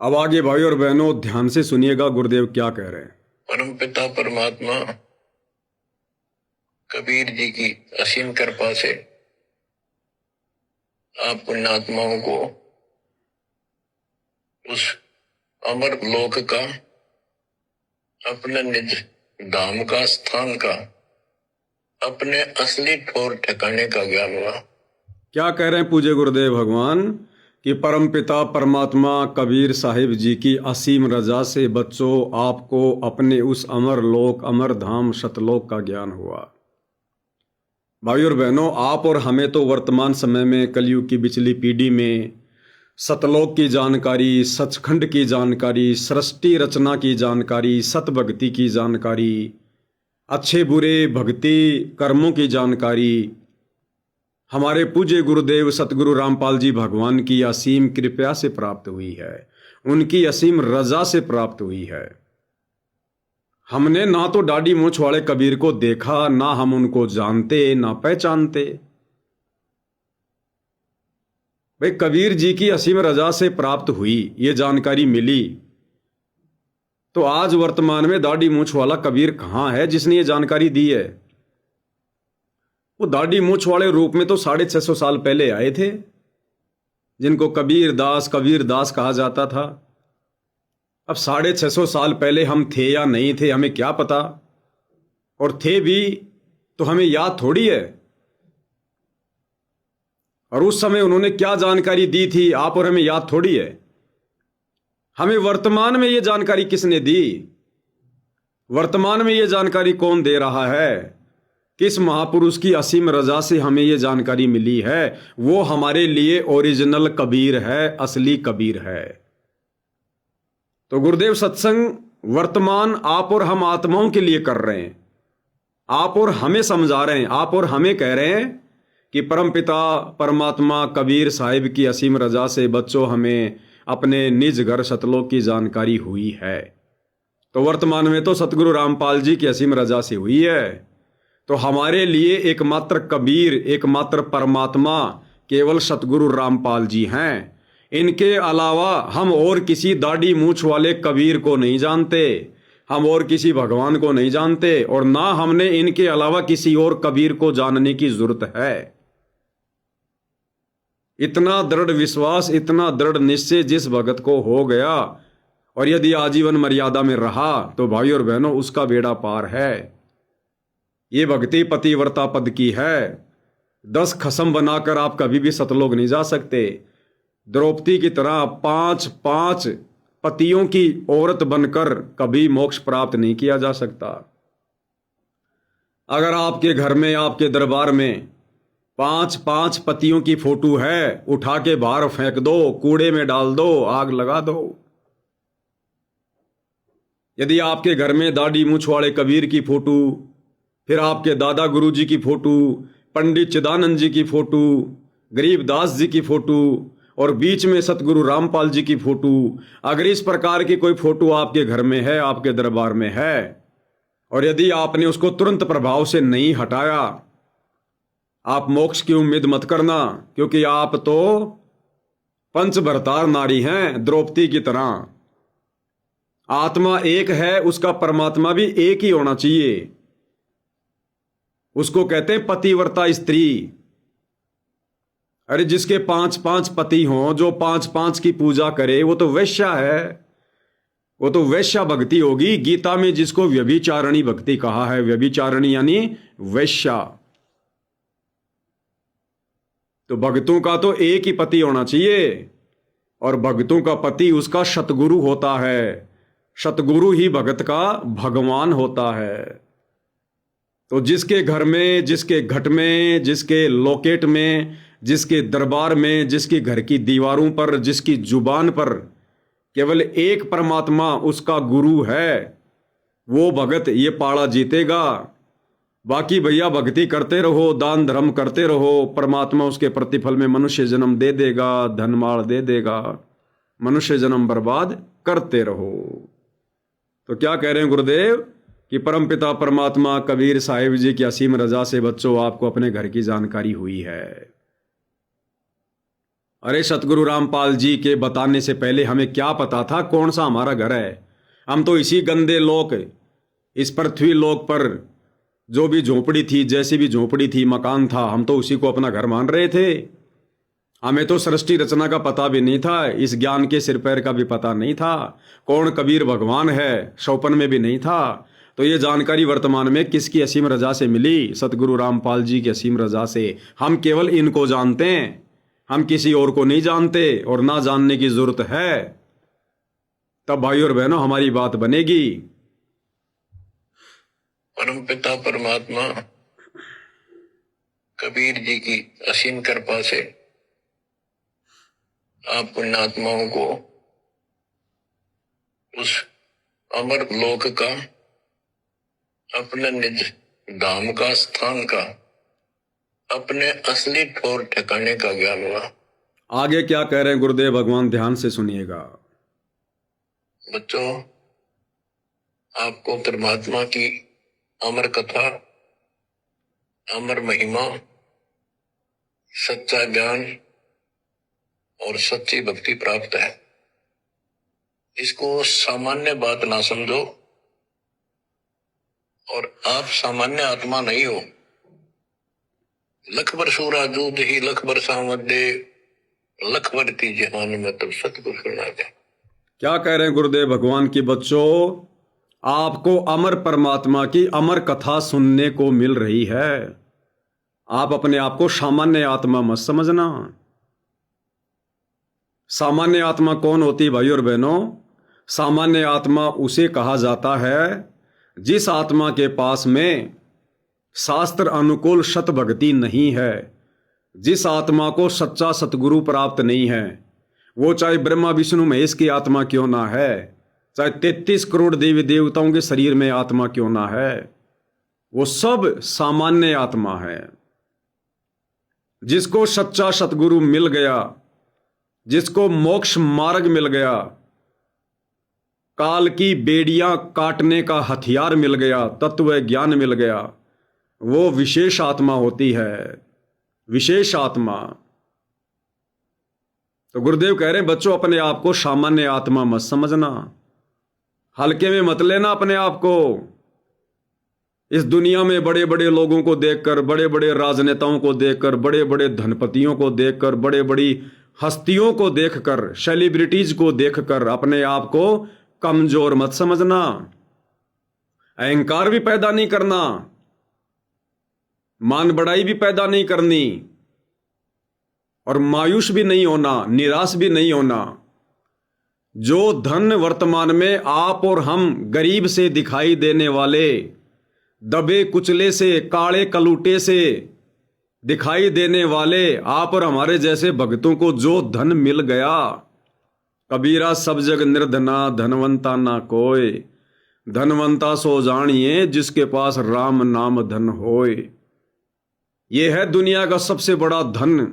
अब आगे भाई और बहनों ध्यान से सुनिएगा गुरुदेव क्या कह रहे हैं। परम पिता परमात्मा कबीर जी की असीम कृपा से आप पुण्यात्माओं को उस अमर लोक का, अपने निज धाम का, स्थान का, अपने असली ठौर ठिकाने का ज्ञान हुआ। क्या कह रहे हैं पूज्य गुरुदेव भगवान कि परम पिता परमात्मा कबीर साहिब जी की असीम रजा से बच्चों आपको अपने उस अमर लोक, अमर धाम, सतलोक का ज्ञान हुआ। भाई और बहनों, आप और हमें तो वर्तमान समय में कलयुग की बिचली पीढ़ी में सतलोक की जानकारी, सचखंड की जानकारी, सृष्टि रचना की जानकारी, सतभक्ति की जानकारी, अच्छे बुरे भक्ति कर्मों की जानकारी हमारे पूज्य गुरुदेव सतगुरु रामपाल जी भगवान की असीम कृपा से प्राप्त हुई है, उनकी असीम रजा से प्राप्त हुई है। हमने ना तो दाढ़ी मूंछ वाले कबीर को देखा, ना हम उनको जानते, ना पहचानते। भाई कबीर जी की असीम रजा से प्राप्त हुई, ये जानकारी मिली, तो आज वर्तमान में दाढ़ी मूंछ वाला कबीर कहां है जिसने ये जानकारी दी है? वो दाढ़ी मूंछ वाले रूप में तो 650 साल पहले आए थे, जिनको कबीर दास कहा जाता था। अब 650 साल पहले हम थे या नहीं थे हमें क्या पता, और थे भी तो हमें याद थोड़ी है। और उस समय उन्होंने क्या जानकारी दी थी आप और हमें याद थोड़ी है। हमें वर्तमान में ये जानकारी किसने दी? वर्तमान में ये जानकारी कौन दे रहा है? किस महापुरुष की असीम रजा से हमें ये जानकारी मिली है? वो हमारे लिए ओरिजिनल कबीर है, असली कबीर है। तो गुरुदेव सत्संग वर्तमान आप और हम आत्माओं के लिए कर रहे हैं, आप और हमें समझा रहे हैं, आप और हमें कह रहे हैं कि परमपिता परमात्मा कबीर साहिब की असीम रजा से बच्चों हमें अपने निज घर सतलोक की जानकारी हुई है। तो वर्तमान में तो सतगुरु रामपाल जी की असीम रजा से हुई है। तो हमारे लिए एकमात्र कबीर, एकमात्र परमात्मा केवल सतगुरु रामपाल जी हैं। इनके अलावा हम और किसी दाढ़ी मूंछ वाले कबीर को नहीं जानते, हम और किसी भगवान को नहीं जानते, और ना हमने इनके अलावा किसी और कबीर को जानने की जरूरत है। इतना दृढ़ विश्वास, इतना दृढ़ निश्चय जिस भगत को हो गया और यदि आजीवन मर्यादा में रहा तो भाई और बहनों उसका बेड़ा पार है। ये भक्ति पतिव्रता पद की है। 10 खसम बनाकर आप कभी भी सतलोक नहीं जा सकते। द्रौपदी की तरह 5 पतियों की औरत बनकर कभी मोक्ष प्राप्त नहीं किया जा सकता। अगर आपके घर में, आपके दरबार में 5 पतियों की फोटो है, उठा के बाहर फेंक दो, कूड़े में डाल दो, आग लगा दो। यदि आपके घर में दाढ़ी मूंछ वाले कबीर की फोटो, फिर आपके दादा गुरु जी की फोटो, पंडित चिदानंद जी की फोटो, गरीबदास जी की फोटो और बीच में सतगुरु रामपाल जी की फोटो, अगर इस प्रकार की कोई फोटो आपके घर में है, आपके दरबार में है, और यदि आपने उसको तुरंत प्रभाव से नहीं हटाया, आप मोक्ष की उम्मीद मत करना, क्योंकि आप तो पंचभरतार नारी हैं द्रौपदी की तरह। आत्मा एक है, उसका परमात्मा भी एक ही होना चाहिए। उसको कहते हैं पतिव्रता स्त्री। अरे जिसके 5 पति हों, जो 5 की पूजा करे, वो तो वैश्या है, वो तो वैश्या भक्ति होगी। गीता में जिसको व्यभिचारिणी भक्ति कहा है, व्यभिचारिणी यानी वैश्या। तो भक्तों का तो एक ही पति होना चाहिए, और भक्तों का पति उसका सतगुरु होता है। सतगुरु ही भगत का भगवान होता है। तो जिसके घर में, जिसके घट में, जिसके लोकेट में, जिसके दरबार में, जिसकी घर की दीवारों पर, जिसकी जुबान पर केवल एक परमात्मा उसका गुरु है, वो भगत ये पाड़ा जीतेगा। बाकी भैया भक्ति करते रहो, दान धर्म करते रहो, परमात्मा उसके प्रतिफल में मनुष्य जन्म दे देगा, धनमाल दे देगा, मनुष्य जन्म बर्बाद करते रहो। तो क्या कह रहे हैं गुरुदेव कि परमपिता परमात्मा कबीर साहिब जी की असीम रजा से बच्चों आपको अपने घर की जानकारी हुई है। अरे सतगुरु रामपाल जी के बताने से पहले हमें क्या पता था कौन सा हमारा घर है। हम तो इसी गंदे लोक, इस पृथ्वी लोक पर जो भी झोपड़ी थी, जैसी भी झोपड़ी थी, मकान था, हम तो उसी को अपना घर मान रहे थे। हमें तो सृष्टि रचना का पता भी नहीं था, इस ज्ञान के सिर पैर का भी पता नहीं था, कौन कबीर भगवान है शौपन में भी नहीं था। तो ये जानकारी वर्तमान में किसकी असीम रजा से मिली? सतगुरु रामपाल जी की असीम रजा से। हम केवल इनको जानते हैं, हम किसी और को नहीं जानते, और ना जानने की जरूरत है। तब भाई और बहनों हमारी बात बनेगी। परम पिता परमात्मा कबीर जी की असीम कृपा से आप पुण्यात्माओं को उस अमर लोक का, अपने निज धाम का, स्थान का, अपने असली ठोर ठिकाने का ज्ञान हुआ। आगे क्या कह रहे हैं गुरुदेव भगवान, ध्यान से सुनिएगा। बच्चों, आपको परमात्मा की अमर कथा, अमर महिमा, सच्चा ज्ञान और सच्ची भक्ति प्राप्त है। इसको सामान्य बात ना समझो, और आप सामान्य आत्मा नहीं हो। लख बर सूरा दूध ही लख बर सामद दे, लख बर ती जहान में तब सतगुरु सुना दे। क्या कह रहे हैं गुरुदेव भगवान की बच्चों, आपको अमर परमात्मा की अमर कथा सुनने को मिल रही है। आप अपने आप को सामान्य आत्मा मत समझना। सामान्य आत्मा कौन होती भाई और बहनों? सामान्य आत्मा उसे कहा जाता है जिस आत्मा के पास में शास्त्र अनुकूल सत भक्ति नहीं है, जिस आत्मा को सच्चा सतगुरु प्राप्त नहीं है। वो चाहे ब्रह्मा विष्णु महेश की आत्मा क्यों ना है, चाहे 33 करोड़ देवी देवताओं के शरीर में आत्मा क्यों ना है, वो सब सामान्य आत्मा है। जिसको सच्चा सतगुरु मिल गया, जिसको मोक्ष मार्ग मिल गया, काल की बेड़ियां काटने का हथियार मिल गया, तत्व ज्ञान मिल गया, वो विशेष आत्मा होती है, विशेष आत्मा। तो गुरुदेव कह रहे हैं बच्चों, अपने आप को सामान्य आत्मा मत समझना, हल्के में मत लेना अपने आप को। इस दुनिया में बड़े बड़े लोगों को देखकर, बड़े बड़े राजनेताओं को देखकर, बड़े बड़े धनपतियों को देखकर, बड़े बड़ी हस्तियों को देखकर, सेलिब्रिटीज को देखकर अपने आप को कमजोर मत समझना। अहंकार भी पैदा नहीं करना, मान बढ़ाई भी पैदा नहीं करनी, और मायूस भी नहीं होना, निराश भी नहीं होना। जो धन वर्तमान में आप और हम गरीब से दिखाई देने वाले, दबे कुचले से, काले कलूटे से दिखाई देने वाले आप और हमारे जैसे भक्तों को जो धन मिल गया, कबीरा सब जग निर्धना धनवंता ना कोय, धनवंता सो जानिए जिसके पास राम नाम धन होय। ये है दुनिया का सबसे बड़ा धन,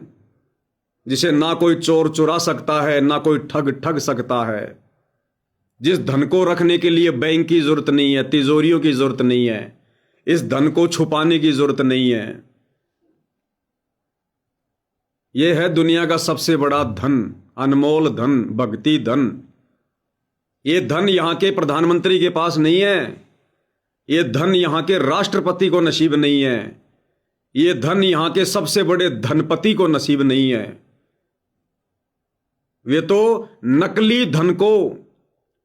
जिसे ना कोई चोर चुरा सकता है, ना कोई ठग ठग सकता है। जिस धन को रखने के लिए बैंक की जरूरत नहीं है, तिजोरियों की जरूरत नहीं है, इस धन को छुपाने की जरूरत नहीं है। यह है दुनिया का सबसे बड़ा धन, अनमोल धन, भक्ति धन। ये धन यहां के प्रधानमंत्री के पास नहीं है, ये धन यहां के राष्ट्रपति को नसीब नहीं है, ये धन यहां के सबसे बड़े धनपति को नसीब नहीं है। वे तो नकली धन को,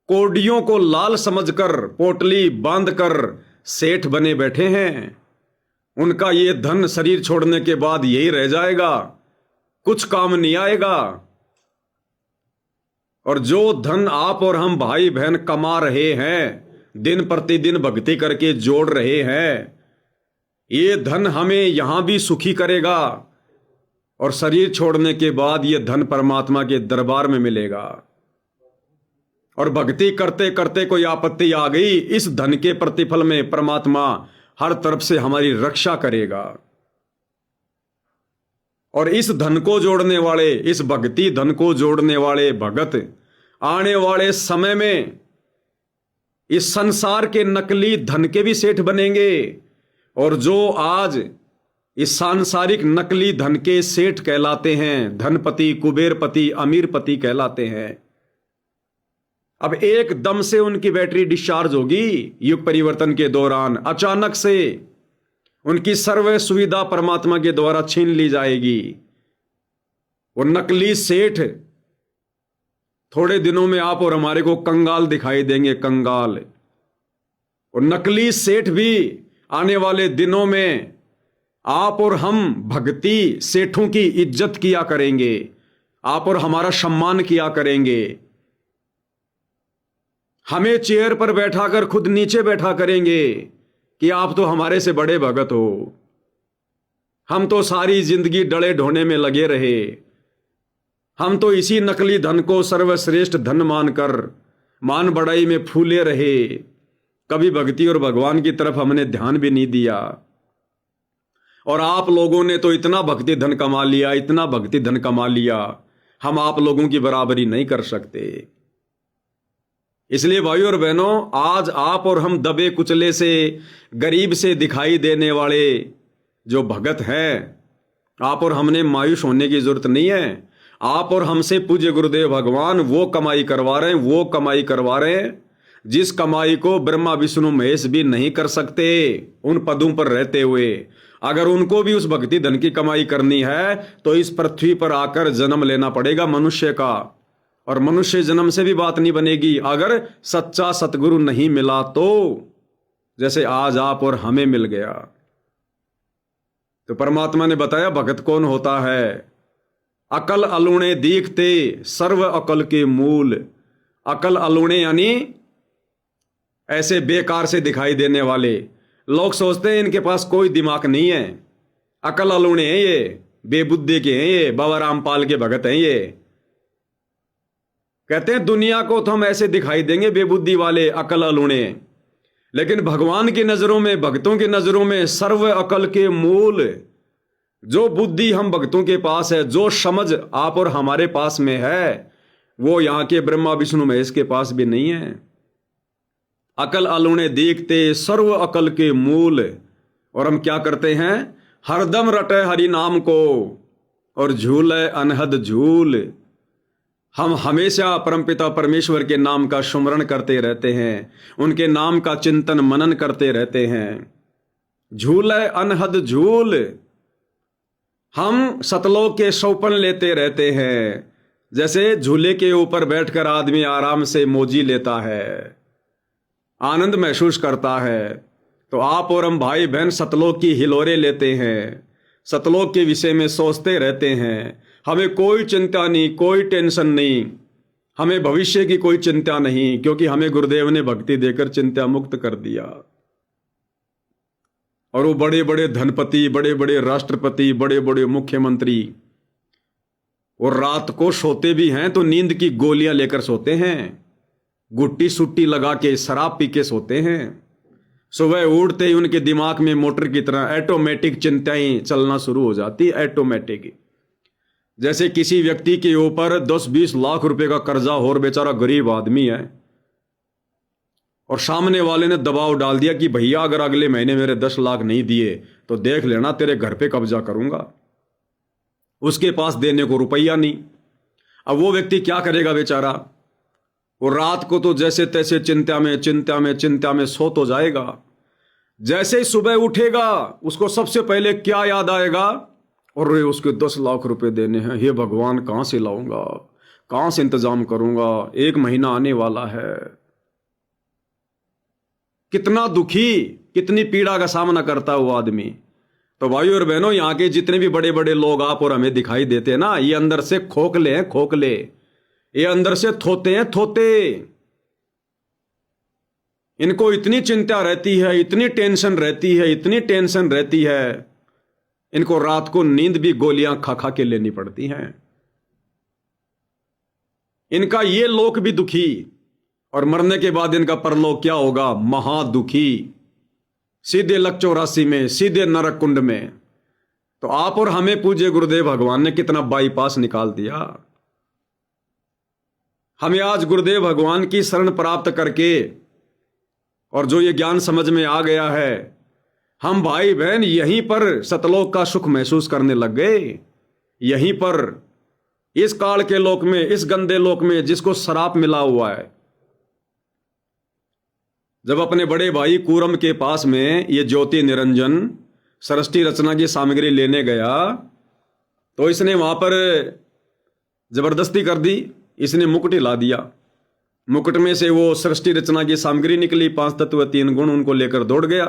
कोडियों को लाल समझकर पोटली बांधकर सेठ बने बैठे हैं। उनका ये धन शरीर छोड़ने के बाद यही रह जाएगा, कुछ काम नहीं आएगा। और जो धन आप और हम भाई बहन कमा रहे हैं, दिन प्रतिदिन भक्ति करके जोड़ रहे हैं, ये धन हमें यहां भी सुखी करेगा, और शरीर छोड़ने के बाद ये धन परमात्मा के दरबार में मिलेगा। और भक्ति करते करते कोई आपत्ति आ गई, इस धन के प्रतिफल में परमात्मा हर तरफ से हमारी रक्षा करेगा। और इस धन को जोड़ने वाले, इस भक्ति धन को जोड़ने वाले भगत आने वाले समय में इस संसार के नकली धन के भी सेठ बनेंगे। और जो आज इस सांसारिक नकली धन के सेठ कहलाते हैं, धनपति, कुबेरपति, अमीरपति कहलाते हैं। अब एकदम से उनकी बैटरी डिस्चार्ज होगी युग परिवर्तन के दौरान, अचानक से उनकी सर्व सुविधा परमात्मा के द्वारा छीन ली जाएगी। वो नकली सेठ थोड़े दिनों में आप और हमारे को कंगाल दिखाई देंगे, कंगाल। और नकली सेठ भी आने वाले दिनों में आप और हम भक्ति सेठों की इज्जत किया करेंगे, आप और हमारा सम्मान किया करेंगे। हमें चेयर पर बैठाकर खुद नीचे बैठा करेंगे कि आप तो हमारे से बड़े भगत हो। हम तो सारी जिंदगी डले ढोने में लगे रहे, हम तो इसी नकली धन को सर्वश्रेष्ठ धन मानकर मान बढ़ाई में फूले रहे, कभी भक्ति और भगवान की तरफ हमने ध्यान भी नहीं दिया। और आप लोगों ने तो इतना भक्ति धन कमा लिया, इतना भक्ति धन कमा लिया, हम आप लोगों की बराबरी नहीं कर सकते। इसलिए भाइयों और बहनों, आज आप और हम दबे कुचले से, गरीब से दिखाई देने वाले जो भगत हैं, आप और हमने मायूस होने की जरूरत नहीं है। आप और हमसे पूज्य गुरुदेव भगवान वो कमाई करवा रहे हैं, वो कमाई करवा रहे हैं जिस कमाई को ब्रह्मा विष्णु महेश भी नहीं कर सकते उन पदों पर रहते हुए। अगर उनको भी उस भक्ति धन की कमाई करनी है तो इस पृथ्वी पर आकर जन्म लेना पड़ेगा मनुष्य का, और मनुष्य जन्म से भी बात नहीं बनेगी अगर सच्चा सतगुरु नहीं मिला तो, जैसे आज आप और हमें मिल गया। तो परमात्मा ने बताया भगत कौन होता है। अकल अलूणे दीखते सर्व अकल के मूल। अकल अलूणे यानी ऐसे बेकार से दिखाई देने वाले लोग सोचते हैं इनके पास कोई दिमाग नहीं है, अकल अलूणे हैं ये, बेबुद्धि के हैं ये, बाबा रामपाल के भगत हैं ये। कहते हैं दुनिया को तो हम ऐसे दिखाई देंगे बेबुद्धि वाले, अकल अलूणे, लेकिन भगवान की नजरों में, भक्तों की नजरों में सर्व अकल के मूल। जो बुद्धि हम भक्तों के पास है, जो समझ आप और हमारे पास में है, वो यहां के ब्रह्मा विष्णु महेश के पास भी नहीं है। अकल अलूणे देखते सर्व अकल के मूल। और हम क्या करते हैं, हरदम रटे हरि नाम को और झूले अनहद झूल। हम हमेशा परमपिता परमेश्वर के नाम का सुमरण करते रहते हैं, उनके नाम का चिंतन मनन करते रहते हैं। झूले अनहद झूल। हम सतलोक के सौपन लेते रहते हैं, जैसे झूले के ऊपर बैठकर आदमी आराम से मौजी लेता है, आनंद महसूस करता है। तो आप और हम भाई बहन सतलोक की हिलोरे लेते हैं, सतलोक के विषय में सोचते रहते हैं। हमें कोई चिंता नहीं, कोई टेंशन नहीं, हमें भविष्य की कोई चिंता नहीं, क्योंकि हमें गुरुदेव ने भक्ति देकर चिंता मुक्त कर दिया। और वो बड़े बड़े धनपति, बड़े बड़े राष्ट्रपति, बड़े बड़े मुख्यमंत्री, और रात को सोते भी हैं तो नींद की गोलियां लेकर सोते हैं, गुट्टी सुट्टी लगा के शराब पी के सोते हैं। सुबह उठते ही उनके दिमाग में मोटर की तरह ऑटोमेटिक चिंताएं चलना शुरू हो जाती, ऑटोमेटिक। जैसे किसी व्यक्ति के ऊपर 10-20 लाख रुपए का कर्जा हो और बेचारा गरीब आदमी है, और सामने वाले ने दबाव डाल दिया कि भैया अगर अगले महीने मेरे 10 लाख नहीं दिए तो देख लेना तेरे घर पे कब्जा करूंगा। उसके पास देने को रुपया नहीं। अब वो व्यक्ति क्या करेगा बेचारा, वो रात को तो जैसे तैसे चिंता में चिंता में चिंता में सो तो जाएगा। जैसे ही सुबह उठेगा उसको सबसे पहले क्या याद आएगा, और उसके 10 लाख रुपए देने हैं, हे भगवान कहां से लाऊंगा, कहां से इंतजाम करूंगा, 1 महीना आने वाला है। कितना दुखी, कितनी पीड़ा का सामना करता है वो आदमी। तो भाइयों और बहनों, यहाँ के जितने भी बड़े बड़े लोग आप और हमें दिखाई देते हैं ना, ये अंदर से खोखले हैं, खोखले, ये अंदर से थोते हैं, थोते। इनको इतनी चिंता रहती है, इतनी टेंशन रहती है, इतनी टेंशन रहती है, इनको रात को नींद भी गोलियां खा खा के लेनी पड़ती हैं। इनका ये लोक भी दुखी, और मरने के बाद इनका परलोक क्या होगा, महादुखी, सीधे लक 84 में, सीधे नरक कुंड में। तो आप और हमें पूज्य गुरुदेव भगवान ने कितना बाईपास निकाल दिया। हमें आज गुरुदेव भगवान की शरण प्राप्त करके, और जो ये ज्ञान समझ में आ गया है, हम भाई बहन यहीं पर सतलोक का सुख महसूस करने लग गए, यहीं पर, इस काल के लोक में, इस गंदे लोक में जिसको शराप मिला हुआ है। जब अपने बड़े भाई कूरम के पास में ये ज्योति निरंजन सृष्टि रचना की सामग्री लेने गया तो इसने वहां पर जबरदस्ती कर दी, इसने मुकुट हिला दिया। मुकुट में से वो सृष्टि रचना की सामग्री निकली, 5 तत्व 3 गुण, उनको लेकर दौड़ गया।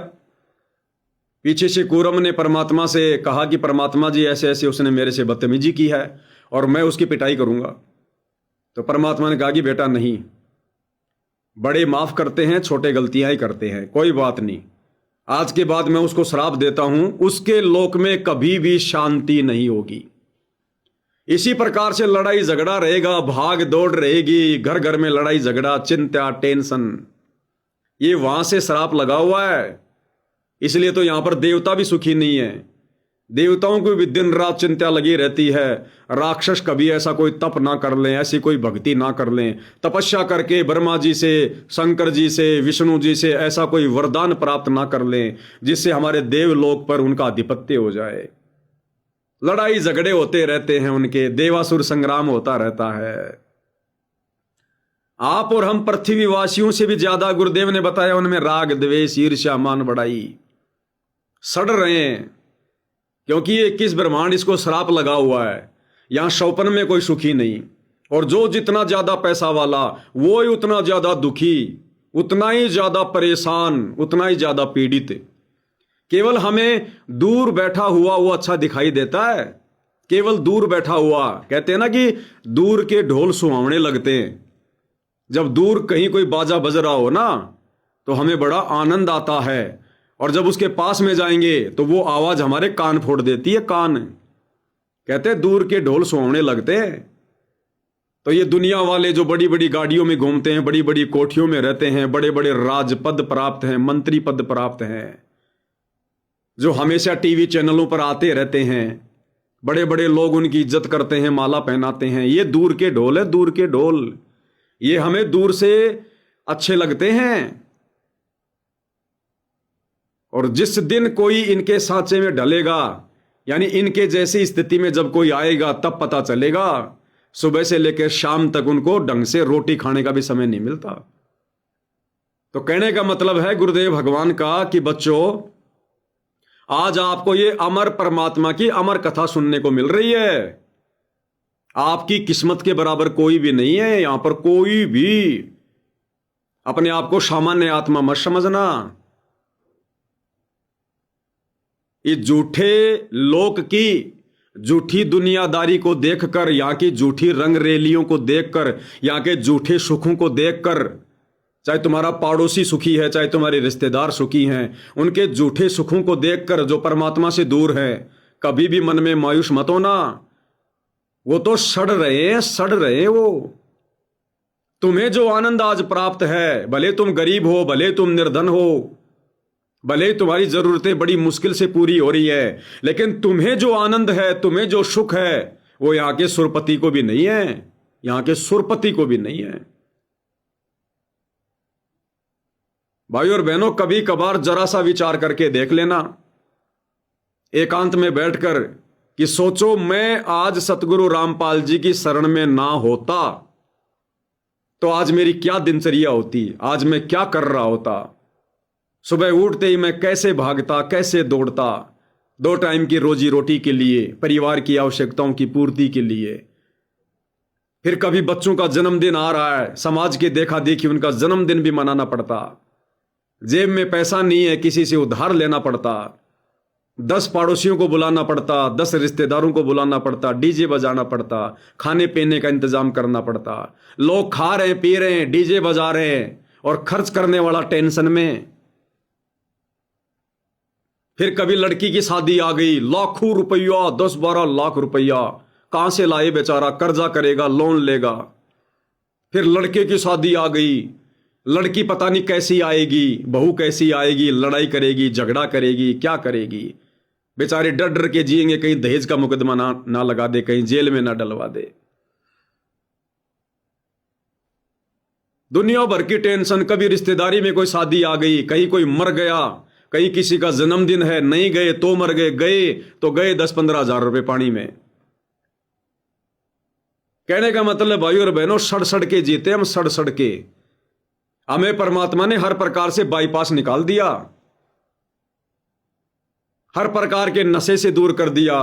पीछे से कूरम ने परमात्मा से कहा कि परमात्मा जी ऐसे ऐसे उसने मेरे से बदतमीजी की है और मैं उसकी पिटाई करूंगा। तो परमात्मा ने कहा कि बेटा नहीं, बड़े माफ करते हैं, छोटे गलतियां ही करते हैं, कोई बात नहीं, आज के बाद मैं उसको श्राप देता हूं, उसके लोक में कभी भी शांति नहीं होगी। इसी प्रकार से लड़ाई झगड़ा रहेगा, भाग दौड़ रहेगी, घर घर में लड़ाई झगड़ा, चिंता, टेंशन, ये वहां से श्राप लगा हुआ है। इसलिए तो यहां पर देवता भी सुखी नहीं है, देवताओं को भी दिन रात चिंता लगी रहती है। राक्षस कभी ऐसा कोई तप ना कर लें, ऐसी कोई भक्ति ना कर लें, तपस्या करके ब्रह्मा जी से, शंकर जी से, विष्णु जी से ऐसा कोई वरदान प्राप्त ना कर लें जिससे हमारे देवलोक पर उनका आधिपत्य हो जाए। लड़ाई झगड़े होते रहते हैं, उनके देवासुर संग्राम होता रहता है। आप और हम पृथ्वीवासियों से भी ज्यादा गुरुदेव ने बताया उनमें राग, द्वेष, ईर्ष्या, मान बढ़ाई सड़ रहे हैं, क्योंकि ये 21 ब्रह्मांड इसको श्राप लगा हुआ है। यहां शौपन में कोई सुखी नहीं, और जो जितना ज्यादा पैसा वाला वो ही उतना ज्यादा दुखी, उतना ही ज्यादा परेशान, उतना ही ज्यादा पीड़ित। केवल हमें दूर बैठा हुआ वो अच्छा दिखाई देता है, केवल दूर बैठा हुआ। कहते हैं ना कि दूर के ढोल सुहावने लगते हैं। जब दूर कहीं कोई बाजा बज रहा हो ना तो हमें बड़ा आनंद आता है, और जब उसके पास में जाएंगे तो वो आवाज हमारे कान फोड़ देती है, कान। कहते हैं दूर के ढोल सुहावने लगते हैं। तो ये दुनिया वाले जो बड़ी बड़ी गाड़ियों में घूमते हैं, बड़ी बड़ी कोठियों में रहते हैं, बड़े बड़े राजपद प्राप्त हैं, मंत्री पद प्राप्त हैं, जो हमेशा टीवी चैनलों पर आते रहते हैं, बड़े बड़े लोग उनकी इज्जत करते हैं, माला पहनाते हैं, ये दूर के ढोल है, दूर के ढोल। ये हमें दूर से अच्छे लगते हैं, और जिस दिन कोई इनके सांचे में ढलेगा, यानी इनके जैसी स्थिति में जब कोई आएगा, तब पता चलेगा। सुबह से लेकर शाम तक उनको ढंग से रोटी खाने का भी समय नहीं मिलता। तो कहने का मतलब है गुरुदेव भगवान का कि बच्चों, आज आपको ये अमर परमात्मा की अमर कथा सुनने को मिल रही है। आपकी किस्मत के बराबर कोई भी नहीं है यहां पर, कोई भी। अपने आप को सामान्य आत्मा मत समझना। इस झूठे लोक की झूठी दुनियादारी को देखकर, यहां की झूठी रंग रेलियों को देखकर, यहां के झूठे सुखों को देखकर, चाहे तुम्हारा पड़ोसी सुखी है, चाहे तुम्हारे रिश्तेदार सुखी हैं, उनके झूठे सुखों को देखकर जो परमात्मा से दूर है, कभी भी मन में मायूस मत होना। वो तो सड़ रहे हैं, सड़ रहे हैं वो। तुम्हें जो आनंद आज प्राप्त है, भले तुम गरीब हो, भले तुम निर्धन हो, भले तुम्हारी जरूरतें बड़ी मुश्किल से पूरी हो रही है, लेकिन तुम्हें जो आनंद है, तुम्हें जो सुख है, वो यहां के सुरपति को भी नहीं है, यहां के सुरपति को भी नहीं है। भाई और बहनों, कभी कभार जरा सा विचार करके देख लेना, एकांत में बैठकर, कि सोचो मैं आज सतगुरु रामपाल जी की शरण में ना होता तो आज मेरी क्या दिनचर्या होती, आज मैं क्या कर रहा होता। सुबह उठते ही मैं कैसे भागता, कैसे दौड़ता, 2 टाइम की रोजी रोटी के लिए, परिवार की आवश्यकताओं की पूर्ति के लिए। फिर कभी बच्चों का जन्मदिन आ रहा है, समाज के देखा देखी उनका जन्मदिन भी मनाना पड़ता, जेब में पैसा नहीं है, किसी से उधार लेना पड़ता, 10 पड़ोसियों को बुलाना पड़ता, 10 रिश्तेदारों को बुलाना पड़ता, डीजे बजाना पड़ता, खाने पीने का इंतजाम करना पड़ता। लोग खा रहे हैं, पी रहे हैं, डीजे बजा रहे हैं, और खर्च करने वाला टेंशन में। फिर कभी लड़की की शादी आ गई, लाखों रुपया, 10-12 लाख रुपया कहां से लाए बेचारा, कर्जा करेगा, लोन लेगा। फिर लड़के की शादी आ गई, लड़की पता नहीं कैसी आएगी, बहू कैसी आएगी, लड़ाई करेगी, झगड़ा करेगी, क्या करेगी। बेचारे डर डर के जिएंगे, कहीं दहेज का मुकदमा ना लगा दे, कहीं जेल में ना डलवा दे। दुनिया भर की टेंशन। कभी रिश्तेदारी में कोई शादी आ गई, कहीं कोई मर गया, कहीं किसी का जन्मदिन है, नहीं गए तो मर गए, गए तो गए 10-15 हजार रुपए पानी में। कहने का मतलब भाई और बहनों, सड़ सड़ के जीते हम, सड़ सड़ के। हमें परमात्मा ने हर प्रकार से बाईपास निकाल दिया, हर प्रकार के नशे से दूर कर दिया,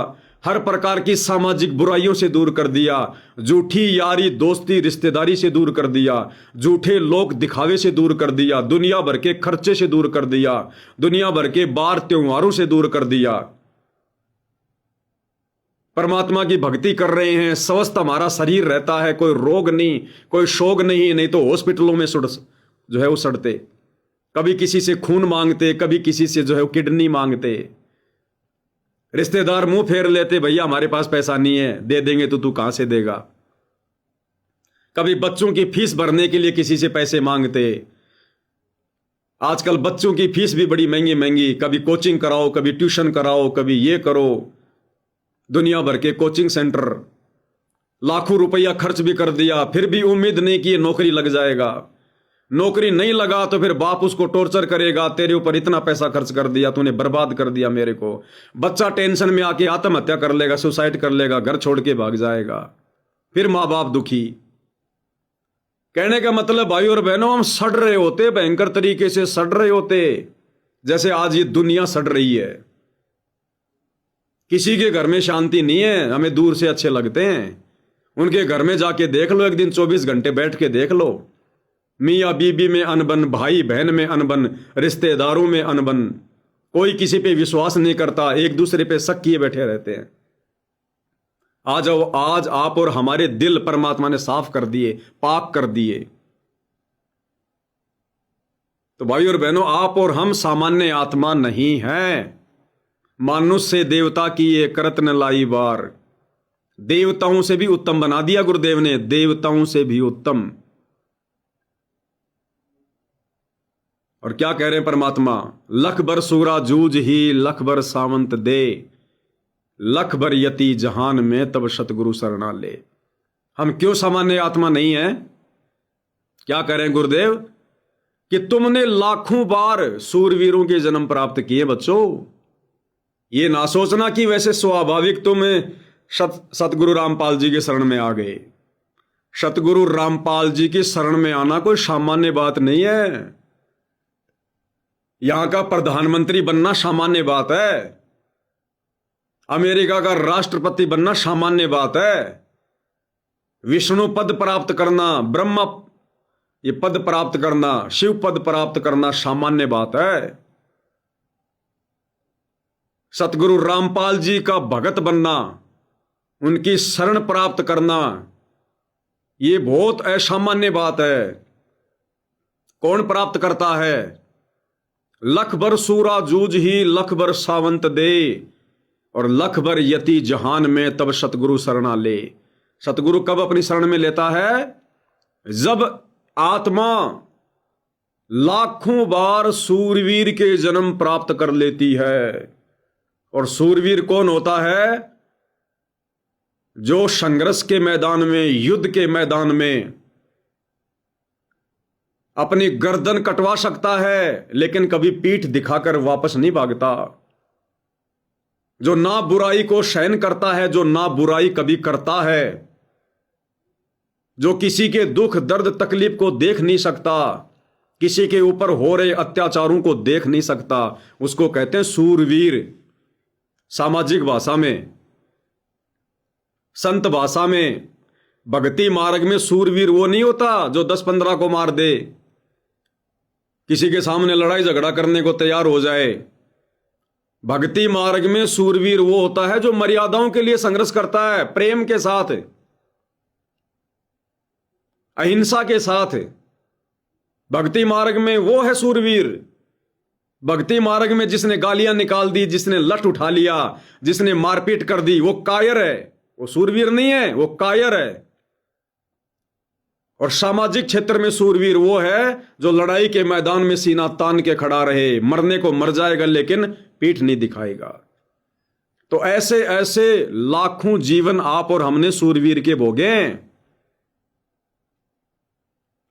हर प्रकार की सामाजिक बुराइयों से दूर कर दिया, झूठी यारी दोस्ती रिश्तेदारी से दूर कर दिया, झूठे लोग दिखावे से दूर कर दिया, दुनिया भर के खर्चे से दूर कर दिया, दुनिया भर के बार त्योहारों से दूर कर दिया। परमात्मा की भक्ति कर रहे हैं, स्वस्थ हमारा शरीर रहता है, कोई रोग नहीं, कोई शोक नहीं, नहीं तो हॉस्पिटलों में जो है वो सड़ते, कभी किसी से खून मांगते, कभी किसी से जो है वो किडनी मांगते, रिश्तेदार मुंह फेर लेते, भैया हमारे पास पैसा नहीं है, दे देंगे तो तू कहां से देगा। कभी बच्चों की फीस भरने के लिए किसी से पैसे मांगते। आजकल बच्चों की फीस भी बड़ी महंगी महंगी, कभी कोचिंग कराओ, कभी ट्यूशन कराओ, कभी ये करो, दुनिया भर के कोचिंग सेंटर, लाखों रुपया खर्च भी कर दिया, फिर भी उम्मीद नहीं कि ये नौकरी लग जाएगा। नौकरी नहीं लगा तो फिर बाप उसको टॉर्चर करेगा, तेरे ऊपर इतना पैसा खर्च कर दिया, तूने बर्बाद कर दिया मेरे को। बच्चा टेंशन में आके आत्महत्या कर लेगा, सुसाइड कर लेगा, घर छोड़ के भाग जाएगा, फिर मां बाप दुखी। कहने का मतलब भाई और बहनों, हम सड़ रहे होते, भयंकर तरीके से सड़ रहे होते, जैसे आज ये दुनिया सड़ रही है। किसी के घर में शांति नहीं है, हमें दूर से अच्छे लगते हैं, उनके घर में जाके देख लो, एक दिन 24 घंटे बैठ के देख लो, मियाँ बीबी में अनबन, भाई बहन में अनबन, रिश्तेदारों में अनबन, कोई किसी पे विश्वास नहीं करता, एक दूसरे पे शक किए बैठे रहते हैं। आज आप और हमारे दिल परमात्मा ने साफ कर दिए, पाक कर दिए। तो भाई और बहनों, आप और हम सामान्य आत्मा नहीं हैं। मानुष से देवता की ये करत न लाई बार, देवताओं से भी उत्तम बना दिया गुरुदेव ने, देवताओं से भी उत्तम। और क्या कह रहे हैं परमात्मा, लख बर सूरा जूझ ही लख बर सावंत दे, लख बर यति जहान में तब सतगुरु शरणा ले। हम क्यों सामान्य आत्मा नहीं है? क्या कह रहे हैं गुरुदेव कि तुमने लाखों बार सूरवीरों के जन्म प्राप्त किए बच्चों। ये ना सोचना कि वैसे स्वाभाविक तुम सतगुरु रामपाल जी के शरण में आ गए। सतगुरु रामपाल जी की शरण में आना कोई सामान्य बात नहीं है। यहां का प्रधानमंत्री बनना सामान्य बात है, अमेरिका का राष्ट्रपति बनना सामान्य बात है, विष्णु पद प्राप्त करना, ब्रह्मा ये पद प्राप्त करना, शिव पद प्राप्त करना सामान्य बात है। सतगुरु रामपाल जी का भगत बनना, उनकी शरण प्राप्त करना, ये बहुत असामान्य बात है। कौन प्राप्त करता है? लख बर सूरा जूझ ही लख बर सावंत दे, और लख बर यति जहान में तब सतगुरु शरणा ले। सतगुरु कब अपनी शरण में लेता है? जब आत्मा लाखों बार सूरवीर के जन्म प्राप्त कर लेती है। और सूरवीर कौन होता है? जो संघर्ष के मैदान में, युद्ध के मैदान में अपनी गर्दन कटवा सकता है, लेकिन कभी पीठ दिखाकर वापस नहीं भागता। जो ना बुराई को सहन करता है, जो ना बुराई कभी करता है, जो किसी के दुख दर्द तकलीफ को देख नहीं सकता, किसी के ऊपर हो रहे अत्याचारों को देख नहीं सकता, उसको कहते हैं सूरवीर। सामाजिक भाषा में, संत भाषा में, भक्ति मार्ग में सूरवीर वो नहीं होता जो 10-15 को मार दे, किसी के सामने लड़ाई झगड़ा करने को तैयार हो जाए। भक्ति मार्ग में सूरवीर वो होता है जो मर्यादाओं के लिए संघर्ष करता है, प्रेम के साथ, अहिंसा के साथ। भक्ति मार्ग में वो है सूरवीर। भक्ति मार्ग में जिसने गालियां निकाल दी, जिसने लठ उठा लिया, जिसने मारपीट कर दी, वो कायर है, वो सूरवीर नहीं है, वो कायर है। और सामाजिक क्षेत्र में सूरवीर वो है जो लड़ाई के मैदान में सीना तान के खड़ा रहे, मरने को मर जाएगा लेकिन पीठ नहीं दिखाएगा। तो ऐसे ऐसे लाखों जीवन आप और हमने सूरवीर के भोगे।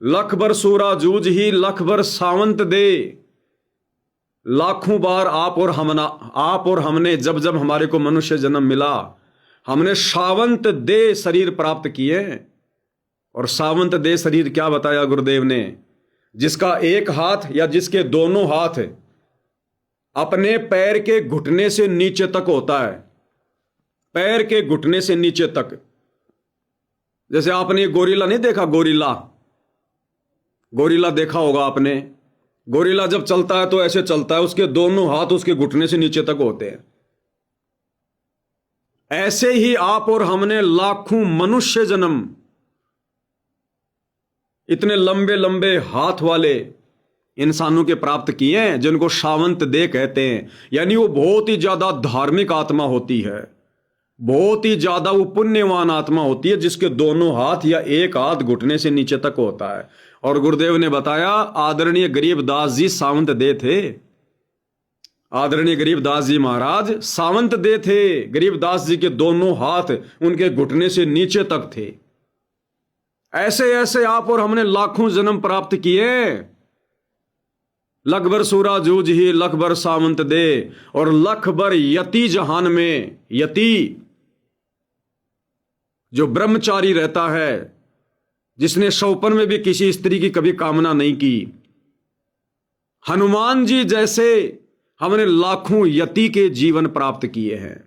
लख बर सूरा जूझ ही लख बर सावंत दे, लाखों बार आप और हमने जब जब हमारे को मनुष्य जन्म मिला, हमने सावंत देह शरीर प्राप्त किए। और सावंत देह शरीर क्या बताया गुरुदेव ने? जिसका एक हाथ या जिसके दोनों हाथ अपने पैर के घुटने से नीचे तक होता है, पैर के घुटने से नीचे तक। जैसे आपने गोरिल्ला नहीं देखा? गोरिल्ला देखा होगा आपने। गोरिल्ला जब चलता है तो ऐसे चलता है, उसके दोनों हाथ उसके घुटने से नीचे तक होते हैं। ऐसे ही आप और हमने लाखों मनुष्य जन्म इतने लंबे लंबे हाथ वाले इंसानों के प्राप्त किए हैं, जिनको सावंत देह कहते हैं। यानी वो बहुत ही ज्यादा धार्मिक आत्मा होती है, बहुत ही ज्यादा वो पुण्यवान आत्मा होती है, जिसके दोनों हाथ या एक हाथ घुटने से नीचे तक होता है। और गुरुदेव ने बताया, आदरणीय गरीबदास जी सावंत देह थे। आदरणीय गरीबदास जी महाराज सावंत देह थे। गरीबदास जी के दोनों हाथ उनके घुटने से नीचे तक थे। ऐसे ऐसे आप और हमने लाखों जन्म प्राप्त किए। लख भर सूरा जूझ ही लख भर सावंत दे, और लख भर यति जहान में। यति जो ब्रह्मचारी रहता है, जिसने सौपन में भी किसी स्त्री की कभी कामना नहीं की। हनुमान जी जैसे हमने लाखों यति के जीवन प्राप्त किए हैं।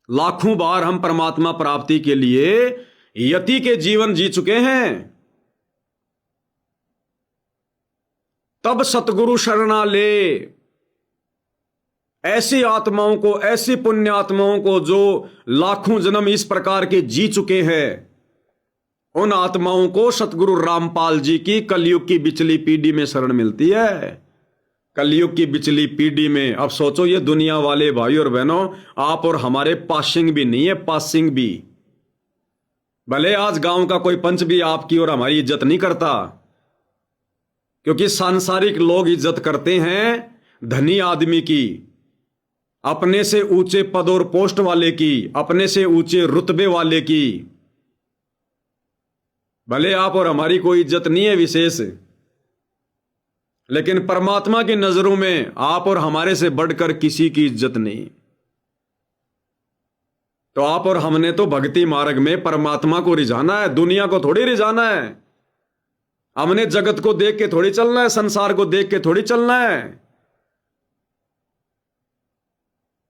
लाखों बार हम परमात्मा प्राप्ति के लिए यति के जीवन जी चुके हैं। तब सतगुरु शरणा ले। ऐसी आत्माओं को, ऐसी पुण्य आत्माओं को जो लाखों जन्म इस प्रकार के जी चुके हैं, उन आत्माओं को सतगुरु रामपाल जी की कलयुग की बिचली पीढ़ी में शरण मिलती है। कलयुग की बिचली पीढ़ी में। अब सोचो, ये दुनिया वाले भाई और बहनों, आप और हमारे पासिंग भी नहीं है, पासिंग भी। भले आज गांव का कोई पंच भी आपकी और हमारी इज्जत नहीं करता, क्योंकि सांसारिक लोग इज्जत करते हैं धनी आदमी की, अपने से ऊंचे पद और पोस्ट वाले की, अपने से ऊंचे रुतबे वाले की। भले आप और हमारी कोई इज्जत नहीं है विशेष, लेकिन परमात्मा की नजरों में आप और हमारे से बढ़कर किसी की इज्जत नहीं। तो आप और हमने तो भक्ति मार्ग में परमात्मा को रिझाना है, दुनिया को थोड़ी रिझाना है। हमने जगत को देख के थोड़ी चलना है, संसार को देख के थोड़ी चलना है।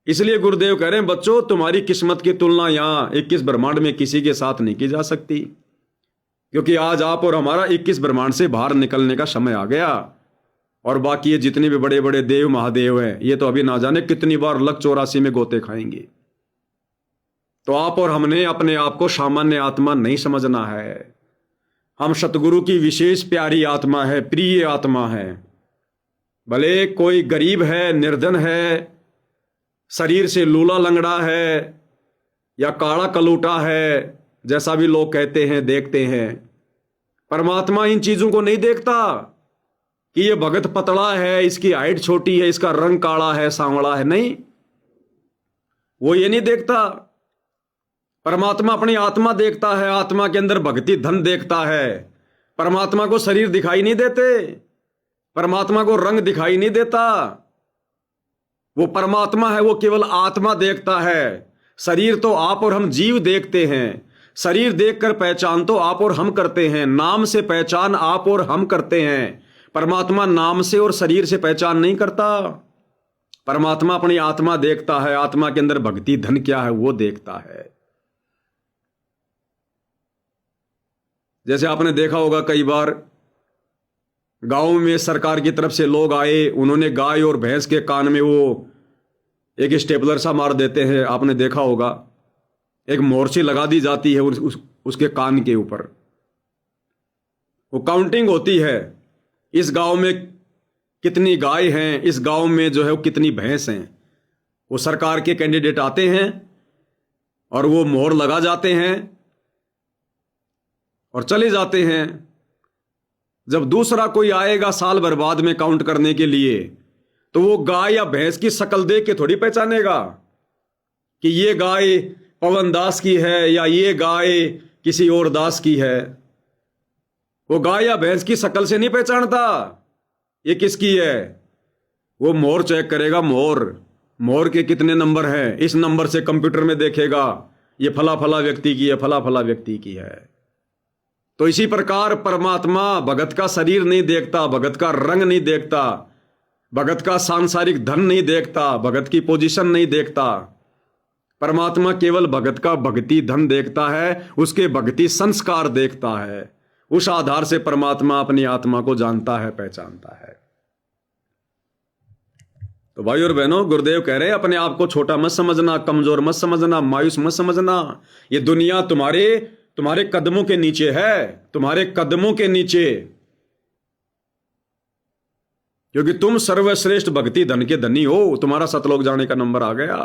इसलिए गुरुदेव कह रहे हैं, बच्चों तुम्हारी किस्मत की तुलना यहां 21 ब्रह्मांड में किसी के साथ नहीं की जा सकती, क्योंकि आज आप और हमारा 21 ब्रह्मांड से बाहर निकलने का समय आ गया। और बाकी ये जितने भी बड़े बड़े देव महादेव हैं, ये तो अभी ना जाने कितनी बार लक 84 में गोते खाएंगे। तो आप और हमने अपने आप को सामान्य आत्मा नहीं समझना है। हम सतगुरु की विशेष प्यारी आत्मा है, प्रिय आत्मा है। भले कोई गरीब है, निर्धन है, शरीर से लूला लंगड़ा है, या काला कलूटा है, जैसा भी लोग कहते हैं, देखते हैं, परमात्मा इन चीजों को नहीं देखता कि ये भगत पतला है, इसकी हाइट छोटी है, इसका रंग काला है, सांवला है। नहीं, वो ये नहीं देखता। परमात्मा अपनी आत्मा देखता है, आत्मा के अंदर भक्ति धन देखता है। परमात्मा को शरीर दिखाई नहीं देते, परमात्मा को रंग दिखाई नहीं देता। वो परमात्मा है, वो केवल आत्मा देखता है। शरीर तो आप और हम जीव देखते हैं। शरीर देखकर पहचान तो आप और हम करते हैं, नाम से पहचान आप और हम करते हैं। परमात्मा नाम से और शरीर से पहचान नहीं करता। परमात्मा अपनी आत्मा देखता है, आत्मा के अंदर भक्ति धन क्या है वो देखता है। जैसे आपने देखा होगा, कई बार गांव में सरकार की तरफ से लोग आए, उन्होंने गाय और भैंस के कान में वो एक स्टेपलर सा मार देते हैं। आपने देखा होगा, एक मोर्ची लगा दी जाती है उसके कान के ऊपर। वो काउंटिंग होती है, इस गांव में कितनी गाय हैं, इस गांव में जो है वो कितनी भैंस हैं। वो सरकार के कैंडिडेट आते हैं और वो मोहर लगा जाते हैं और चले जाते हैं। जब दूसरा कोई आएगा साल भर बाद में काउंट करने के लिए, तो वो गाय या भैंस की शक्ल देख के थोड़ी पहचानेगा कि ये गाय पवन दास की है या ये गाय किसी और दास की है। वो गाय या भैंस की शक्ल से नहीं पहचानता ये किसकी है। वो मोहर चेक करेगा, मोहर के कितने नंबर हैं, इस नंबर से कंप्यूटर में देखेगा ये फला फला व्यक्ति की है, फला फला व्यक्ति की है। तो इसी प्रकार परमात्मा भगत का शरीर नहीं देखता, भगत का रंग नहीं देखता, भगत का सांसारिक धन नहीं देखता, भगत की पोजीशन नहीं देखता। परमात्मा केवल भगत का भक्ति धन देखता है, उसके भक्ति संस्कार देखता है। उस आधार से परमात्मा अपनी आत्मा को जानता है, पहचानता है। तो भाई और बहनों, गुरुदेव कह रहे हैं अपने आप को छोटा मत समझना, कमजोर मत समझना, मायूस मत समझना। ये दुनिया तुम्हारे कदमों के नीचे है, तुम्हारे कदमों के नीचे, क्योंकि तुम सर्वश्रेष्ठ भक्ति धन के धनी हो। तुम्हारा सतलोक जाने का नंबर आ गया।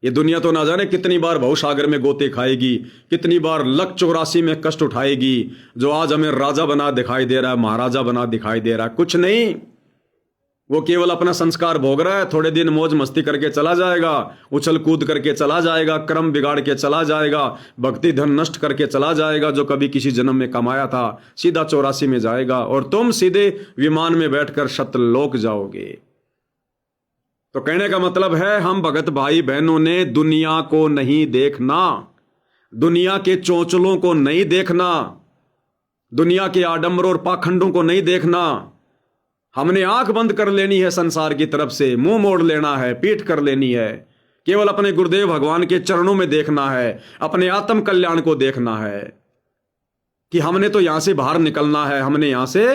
ये दुनिया तो ना जाने कितनी बार भवसागर में गोते खाएगी, कितनी बार लक 84 में कष्ट उठाएगी। जो आज हमें राजा बना दिखाई दे रहा है, महाराजा बना दिखाई दे रहा है, कुछ नहीं, वो केवल अपना संस्कार भोग रहा है। थोड़े दिन मौज मस्ती करके चला जाएगा, उछल कूद करके चला जाएगा, कर्म बिगाड़ के चला जाएगा, भक्ति धन नष्ट करके चला जाएगा जो कभी किसी जन्म में कमाया था, सीधा 84 में जाएगा और तुम सीधे विमान में बैठकर सतलोक जाओगे। तो कहने का मतलब है, हम भगत भाई बहनों ने दुनिया को नहीं देखना, दुनिया के चोंचलों को नहीं देखना, दुनिया के आडंबर और पाखंडों को नहीं देखना। हमने आंख बंद कर लेनी है संसार की तरफ से, मुंह मोड़ लेना है, पीठ कर लेनी है। केवल अपने गुरुदेव भगवान के चरणों में देखना है, अपने आत्म कल्याण को देखना है कि हमने तो यहां से बाहर निकलना है, हमने यहां से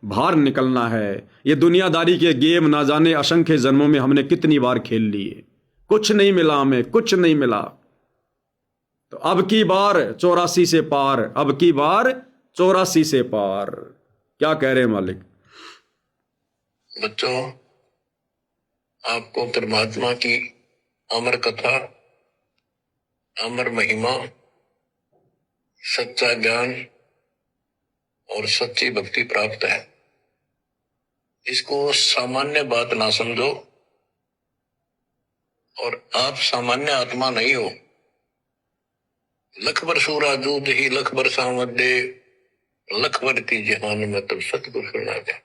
बाहर निकलना है। ये दुनियादारी के गेम ना जाने असंख्य जन्मों में हमने कितनी बार खेल लिए, कुछ नहीं मिला, हमें कुछ नहीं मिला। तो अब की बार 84 से पार, अब की बार 84 से पार। क्या कह रहे हैं मालिक? बच्चों, आपको परमात्मा की अमर कथा, अमर महिमा, सच्चा ज्ञान और सच्ची भक्ति प्राप्त है। इसको सामान्य बात ना समझो, और आप सामान्य आत्मा नहीं हो। लख बर सूरा दूध ही लख बर सामदे, लख बर की जहान में तब सतगुरु सुना जाए।